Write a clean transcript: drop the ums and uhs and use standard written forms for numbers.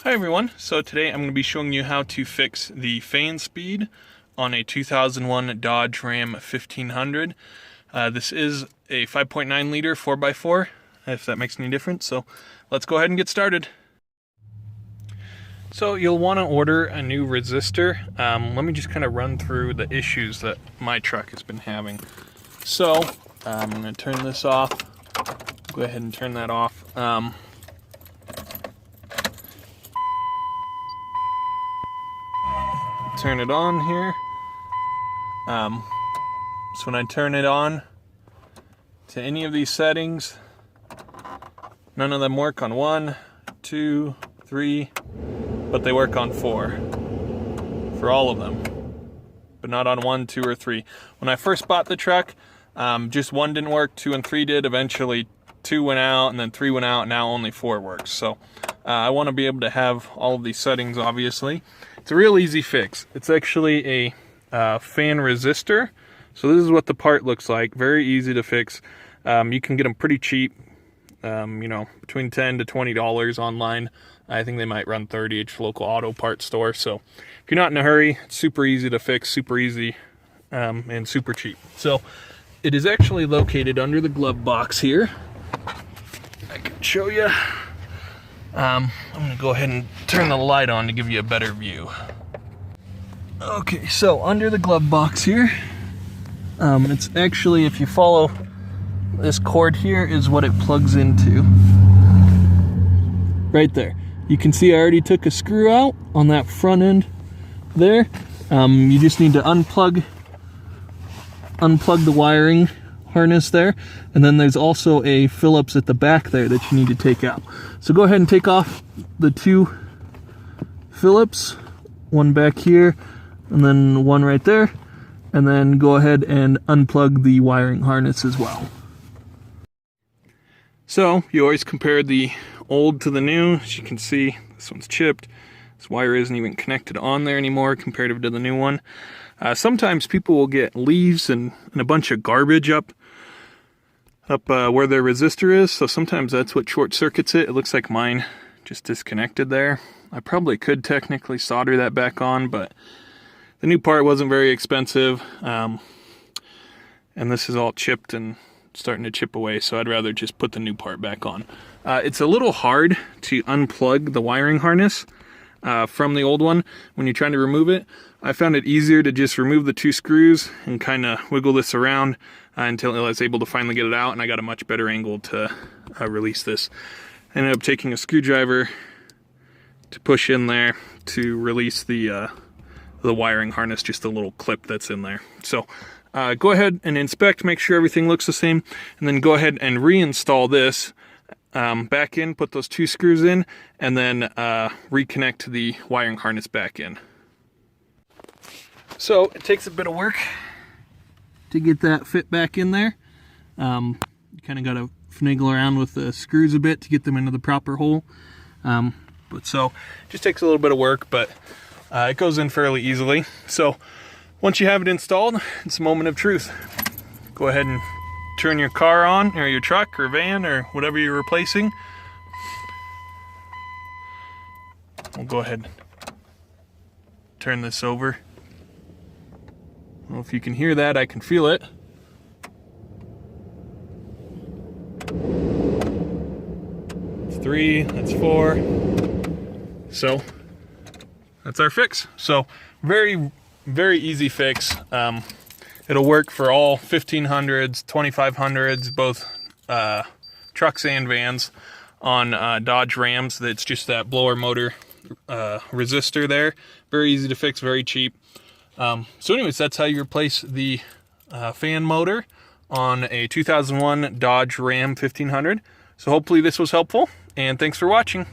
Hi everyone, so today I'm going to be showing you how to fix the fan speed on a 2001 Dodge Ram 1500. This is a 5.9 liter 4x4, if that makes any difference, so let's go ahead and get started. So you'll want to order a new resistor. Let me just kind of run through the issues that my truck has been having. So I'm going to turn this off, go ahead and turn that off. Turn it on here. So when I turn it on to any of these settings, none of them work on 1, 2, 3, but they work on 4 for all of them, but not on 1, 2, or 3. When I first bought the truck, just 1 didn't work, 2 and 3 did. Eventually 2 went out, and then 3 went out, and now only 4 works. So I want to be able to have all of these settings, obviously. It's a real easy fix. It's actually a fan resistor. So this is what the part looks like. Very easy to fix. You can get them pretty cheap, between $10 to $20 online. I think they might run 30 at your local auto parts store. So if you're not in a hurry, it's super easy to fix, super easy, and super cheap. So it is actually located under the glove box here. I can show you. I'm gonna go ahead and turn the light on to give you a better view. Okay, so under the glove box here, it's actually, if you follow this cord here, is what it plugs into. Right there. You can see I already took a screw out on that front end there. You just need to unplug the wiring harness there, and then there's also a Phillips at the back there that you need to take out. So go ahead and take off the 2 Phillips, one back here and then one right there, and then go ahead and unplug the wiring harness as well. So you always compare the old to the new. As you can see, this one's chipped. This wire isn't even connected on there anymore comparative to the new one. Sometimes people will get leaves and a bunch of garbage up where their resistor is, so sometimes that's what short circuits it. It looks like mine just disconnected there. I probably could technically solder that back on, but the new part wasn't very expensive, and this is all chipped and starting to chip away, so I'd rather just put the new part back on. It's a little hard to unplug the wiring harness from the old one when you're trying to remove it. I found it easier to just remove the 2 screws and kind of wiggle this around until I was able to finally get it out, and I got a much better angle to release this. I ended up taking a screwdriver to push in there to release the wiring harness, just a little clip that's in there. So go ahead and inspect, make sure everything looks the same, and then go ahead and reinstall this back in, put those 2 screws in, and then reconnect the wiring harness back in. So it takes a bit of work to get that fit back in there. You kind of got to finagle around with the screws a bit to get them into the proper hole. But so it just takes a little bit of work, but it goes in fairly easily. So once you have it installed, it's a moment of truth. Go ahead and turn your car on, or your truck or van or whatever you're replacing. We'll go ahead and turn this over. I don't know if you can hear that, I can feel it. That's 3, that's 4. So that's our fix. So very, very easy fix. It'll work for all 1500s, 2500s, both trucks and vans on Dodge Rams. It's just that blower motor resistor there. Very easy to fix, very cheap. So anyways, that's how you replace the fan motor on a 2001 Dodge Ram 1500. So hopefully this was helpful, and thanks for watching.